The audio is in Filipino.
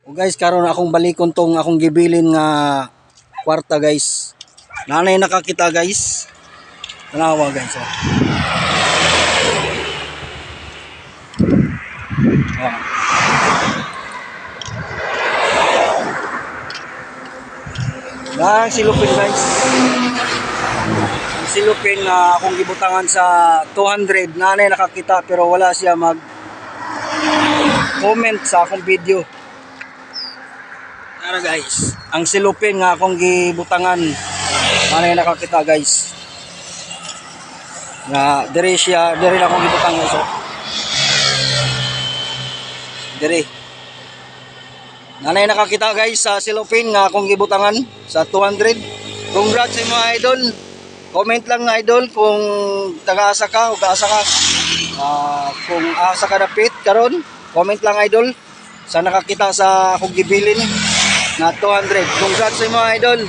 O guys, karon akong balikon tong akong gibilin nga kwarta guys. Nanay nakakita guys. Tanawa guys. Oh. Oh. Ang silupin guys. Ang silupin na akong gibutangan sa 200. Nanay nakakita pero wala siya mag comment sa akong video. Tara guys, ang silupin nga akong gibutangan, nanay nakakita guys. Nga dire siya, dire na akong gibutang guys. Oh. Dire. Nanay nakakita guys sa silupin nga akong gibutangan sa 200. Congrats sa mga idol. Comment lang nga idol kung taga-asa ka o gaasa ka. Kung asa ka dapit karon, comment lang idol sa nakakita sa akong gibilin na 200. Congrats sa mga idol.